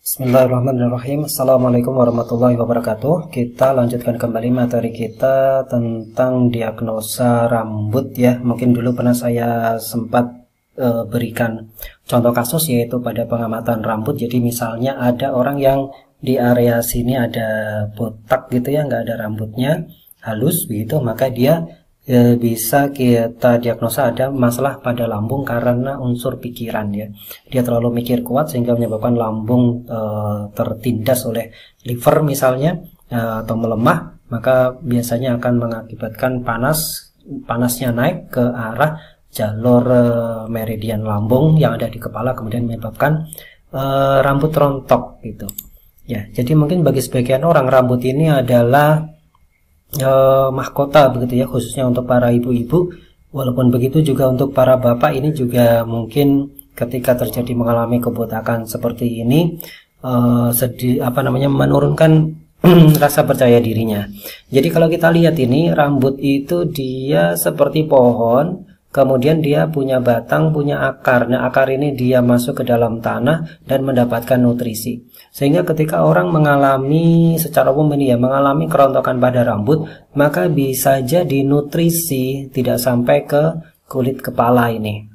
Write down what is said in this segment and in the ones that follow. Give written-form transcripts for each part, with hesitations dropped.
Bismillahirrahmanirrahim. Assalamualaikum warahmatullahi wabarakatuh. Kita lanjutkan kembali materi kita tentang diagnosa rambut ya. Mungkin dulu pernah saya sempat berikan contoh kasus yaitu pada pengamatan rambut. Jadi misalnya ada orang yang di area sini ada botak gitu ya, nggak ada rambutnya, halus begitu, maka dia bisa kita diagnosa ada masalah pada lambung karena unsur pikiran ya. Dia terlalu mikir kuat sehingga menyebabkan lambung tertindas oleh liver misalnya atau melemah, maka biasanya akan mengakibatkan panasnya naik ke arah jalur meridian lambung yang ada di kepala, kemudian menyebabkan rambut rontok gitu ya. Jadi mungkin bagi sebagian orang rambut ini adalah mahkota begitu ya, khususnya untuk para ibu-ibu. Walaupun begitu juga untuk para bapak ini juga mungkin ketika terjadi mengalami kebotakan seperti ini menurunkan rasa percaya dirinya. Jadi kalau kita lihat ini rambut itu dia seperti pohon, kemudian dia punya batang, punya akar. Nah, akar ini dia masuk ke dalam tanah dan mendapatkan nutrisi. Sehingga ketika orang mengalami secara umum ini ya, mengalami kerontokan pada rambut, maka bisa jadi nutrisi tidak sampai ke kulit kepala ini.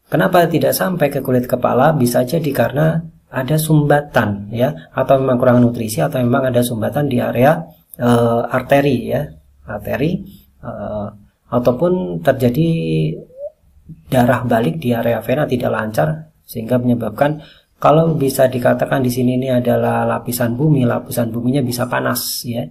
Kenapa tidak sampai ke kulit kepala? Bisa jadi karena ada sumbatan ya, atau memang kurang nutrisi, atau memang ada sumbatan di area arteri ya, ataupun terjadi darah balik di area vena tidak lancar sehingga menyebabkan, kalau bisa dikatakan di sini ini adalah lapisan bumi, lapisan buminya bisa panas ya,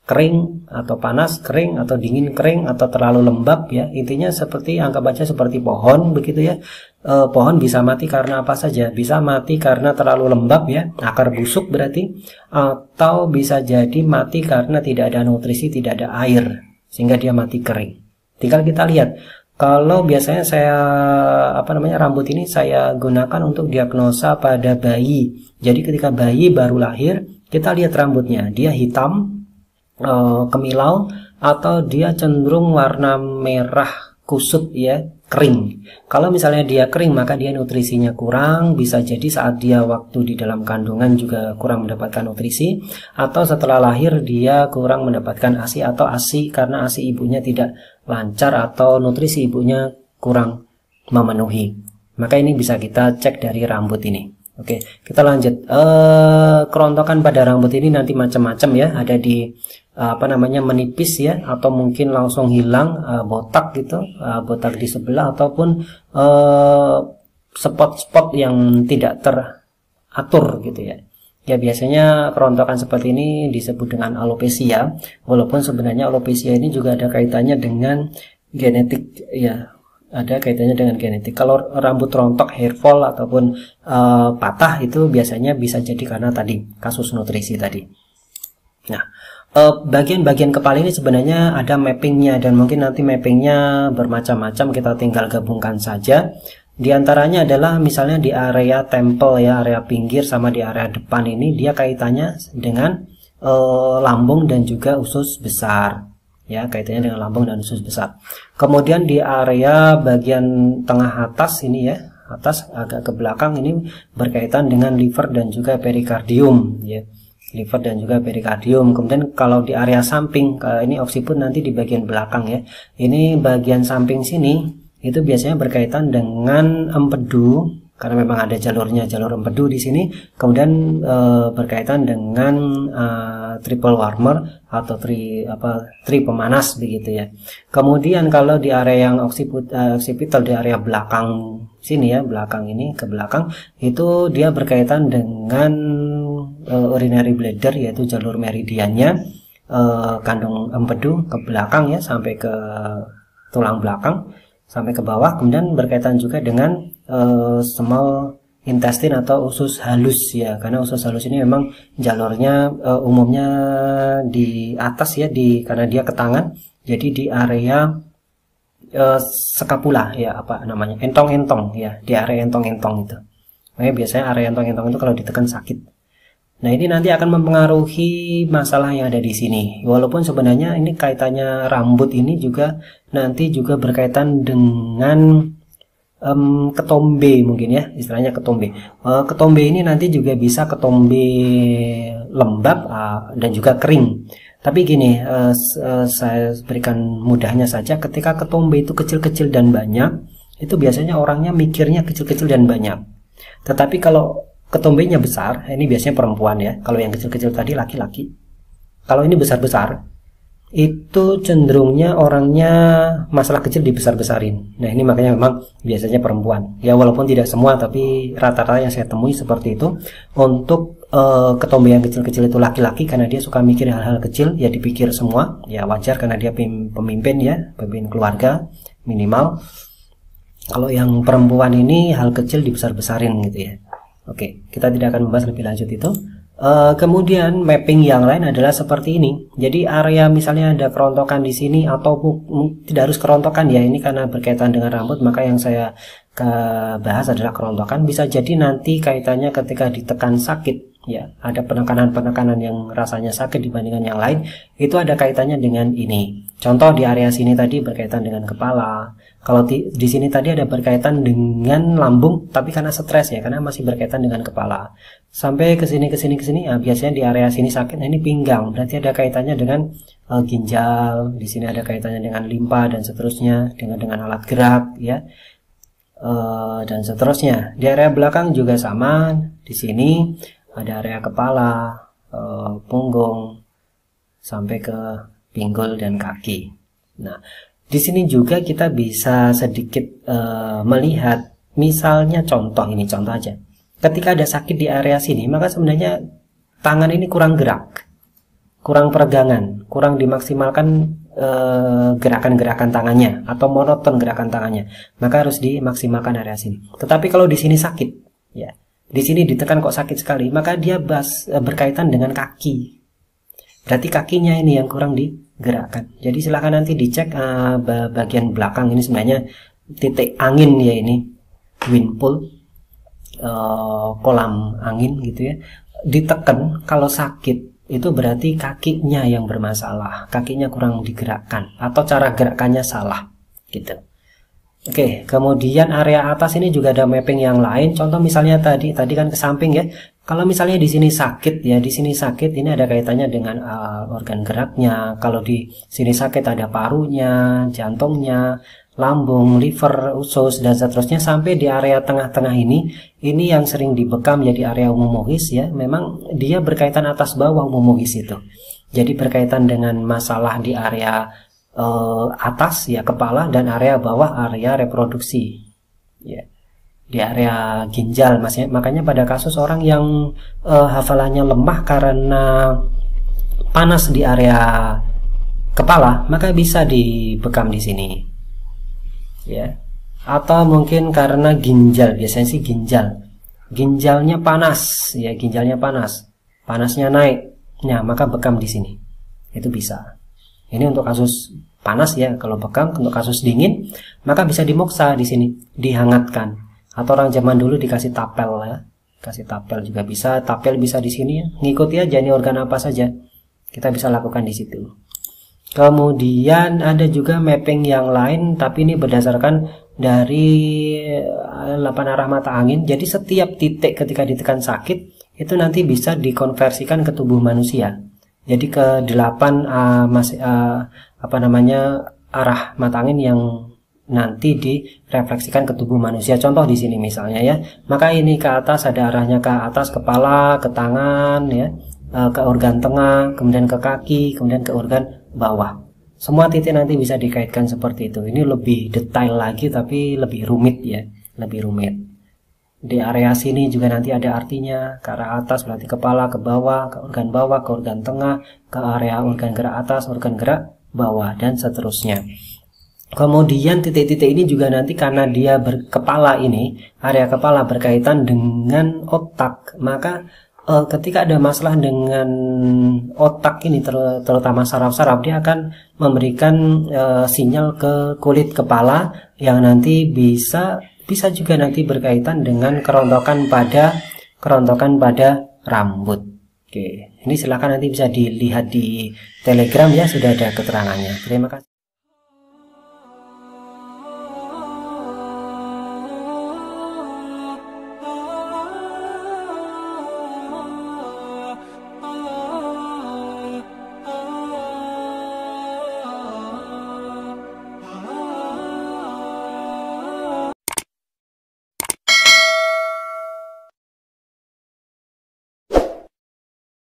kering atau panas, kering atau dingin kering atau terlalu lembab ya. Intinya seperti, anggap aja seperti pohon begitu ya. Pohon bisa mati karena apa saja, bisa mati karena terlalu lembab ya, akar busuk berarti, atau bisa jadi mati karena tidak ada nutrisi, tidak ada air sehingga dia mati kering. Tinggal kita lihat. Kalau biasanya saya rambut ini saya gunakan untuk diagnosa pada bayi. Jadi ketika bayi baru lahir, kita lihat rambutnya, dia hitam, kemilau, atau dia cenderung warna merah kusut ya, kering. Kalau misalnya dia kering, maka dia nutrisinya kurang, bisa jadi saat dia waktu di dalam kandungan juga kurang mendapatkan nutrisi, atau setelah lahir dia kurang mendapatkan ASI, atau ASI karena ASI ibunya tidak lancar atau nutrisi ibunya kurang memenuhi. Maka ini bisa kita cek dari rambut ini. Oke, kita lanjut. Kerontokan pada rambut ini nanti macam-macam ya, ada di menipis ya, atau mungkin langsung hilang, botak gitu, botak di sebelah, ataupun spot-spot yang tidak teratur gitu ya. Ya, biasanya kerontokan seperti ini disebut dengan alopecia, walaupun sebenarnya alopecia ini juga ada kaitannya dengan genetik ya, ada kaitannya dengan genetik. Kalau rambut rontok, hair fall ataupun patah itu biasanya bisa jadi karena tadi kasus nutrisi tadi. Nah, bagian-bagian kepala ini sebenarnya ada mappingnya, dan mungkin nanti mappingnya bermacam-macam, kita tinggal gabungkan saja. Di antaranya adalah misalnya di area temple ya, area pinggir sama di area depan ini dia kaitannya dengan lambung dan juga usus besar ya, kaitannya dengan lambung dan usus besar. Kemudian di area bagian tengah atas ini ya, atas agak ke belakang ini berkaitan dengan liver dan juga perikardium ya, liver dan juga perikardium. Kemudian kalau di area samping, ini oksiput nanti di bagian belakang ya, ini bagian samping sini itu biasanya berkaitan dengan empedu, karena memang ada jalurnya, jalur empedu di sini. Kemudian berkaitan dengan triple warmer atau tri pemanas begitu ya. Kemudian kalau di area yang occipital, di area belakang sini ya, belakang ini ke belakang, itu dia berkaitan dengan urinary bladder, yaitu jalur meridiannya, kandung empedu ke belakang ya, sampai ke tulang belakang sampai ke bawah. Kemudian berkaitan juga dengan small intestine atau usus halus ya, karena usus halus ini memang jalurnya umumnya di atas ya, karena dia ke tangan, jadi di area skapula ya, entong-entong ya, di area entong-entong itu. Makanya biasanya area entong-entong itu kalau ditekan sakit. Nah, ini nanti akan mempengaruhi masalah yang ada di sini. Walaupun sebenarnya ini kaitannya rambut ini juga nanti juga berkaitan dengan ketombe mungkin ya, istilahnya ketombe. Ketombe ini nanti juga bisa ketombe lembab dan juga kering. Tapi gini, saya berikan mudahnya saja, ketika ketombe itu kecil-kecil dan banyak, itu biasanya orangnya mikirnya kecil-kecil dan banyak. Tetapi kalau ketombenya besar, ini biasanya perempuan ya. Kalau yang kecil-kecil tadi laki-laki. Kalau ini besar-besar, itu cenderungnya orangnya masalah kecil dibesar-besarin. Nah, ini makanya memang biasanya perempuan. Ya, walaupun tidak semua, tapi rata-rata yang saya temui seperti itu. Untuk ketombe yang kecil-kecil itu laki-laki, karena dia suka mikir hal-hal kecil, ya dipikir semua. Ya wajar karena dia pemimpin ya, pemimpin keluarga minimal. Kalau yang perempuan ini hal kecil dibesar-besarin gitu ya. Oke, kita tidak akan membahas lebih lanjut itu. Kemudian mapping yang lain adalah seperti ini. Jadi area misalnya ada kerontokan di sini, atau tidak harus kerontokan ya, ini karena berkaitan dengan rambut, maka yang saya bahas adalah kerontokan. Bisa jadi nanti kaitannya ketika ditekan sakit ya, ada penekanan-penekanan yang rasanya sakit dibandingkan yang lain, itu ada kaitannya dengan ini. Contoh di area sini tadi berkaitan dengan kepala. Kalau di sini tadi ada berkaitan dengan lambung, tapi karena stres ya, karena masih berkaitan dengan kepala. Sampai ke sini, ya, biasanya di area sini sakit. Nah, ini pinggang, berarti ada kaitannya dengan ginjal. Di sini ada kaitannya dengan limpa dan seterusnya, dengan alat gerak ya, dan seterusnya. Di area belakang juga sama. Di sini ada area kepala, punggung, sampai ke pinggul dan kaki. Nah, di sini juga kita bisa sedikit melihat, misalnya contoh aja. Ketika ada sakit di area sini, maka sebenarnya tangan ini kurang gerak, kurang peregangan, kurang dimaksimalkan gerakan-gerakan tangannya, atau monoton gerakan tangannya, maka harus dimaksimalkan area sini. Tetapi kalau di sini sakit, ya, di sini ditekan kok sakit sekali, maka dia berkaitan dengan kaki. Berarti kakinya ini yang kurang digerakkan. Jadi silahkan nanti dicek bagian belakang ini sebenarnya titik angin ya, ini wind pull, kolam angin gitu ya. Ditekan kalau sakit itu berarti kakinya yang bermasalah, kakinya kurang digerakkan atau cara gerakannya salah gitu. Oke, kemudian area atas ini juga ada mapping yang lain. Contoh misalnya tadi kan ke samping ya. Kalau misalnya di sini sakit ya, di sini sakit, ini ada kaitannya dengan organ geraknya. Kalau di sini sakit ada parunya, jantungnya, lambung, liver, usus dan seterusnya, sampai di area tengah-tengah ini yang sering dibekam jadi area umumohis ya. Memang dia berkaitan atas bawah umumohis itu. Jadi berkaitan dengan masalah di area atas ya, kepala, dan area bawah area reproduksi ya, di area ginjal. Makanya pada kasus orang yang hafalannya lemah karena panas di area kepala, maka bisa dibekam di sini ya. Atau mungkin karena ginjal, biasanya sih ginjalnya panas ya, panasnya naik, nah maka bekam di sini, itu bisa. Ini untuk kasus panas ya. Kalau bekam untuk kasus dingin, maka bisa dimoksa di sini, dihangatkan. Atau orang zaman dulu dikasih tapel ya, kasih tapel juga bisa. Tapel bisa di sini ya. Ngikuti aja ini organ apa saja, kita bisa lakukan di situ. Kemudian ada juga mapping yang lain, tapi ini berdasarkan dari 8 arah mata angin. Jadi setiap titik ketika ditekan sakit itu nanti bisa dikonversikan ke tubuh manusia. Jadi ke 8 arah mata angin yang nanti direfleksikan ke tubuh manusia. Contoh di sini misalnya ya, maka ini ke atas ada arahnya ke atas, kepala, ke tangan ya, ke organ tengah, kemudian ke kaki, kemudian ke organ bawah. Semua titik nanti bisa dikaitkan seperti itu. Ini lebih detail lagi tapi lebih rumit ya, lebih rumit. Di area sini juga nanti ada artinya, ke arah atas berarti kepala, ke bawah, ke organ tengah, ke area organ gerak atas, organ gerak bawah, dan seterusnya. Kemudian titik-titik ini juga nanti karena dia berkepala ini, area kepala berkaitan dengan otak, maka ketika ada masalah dengan otak ini, terutama saraf-saraf, dia akan memberikan sinyal ke kulit kepala yang nanti bisa juga nanti berkaitan dengan kerontokan pada rambut. Oke, ini silakan nanti bisa dilihat di Telegram ya, sudah ada keterangannya. Terima kasih.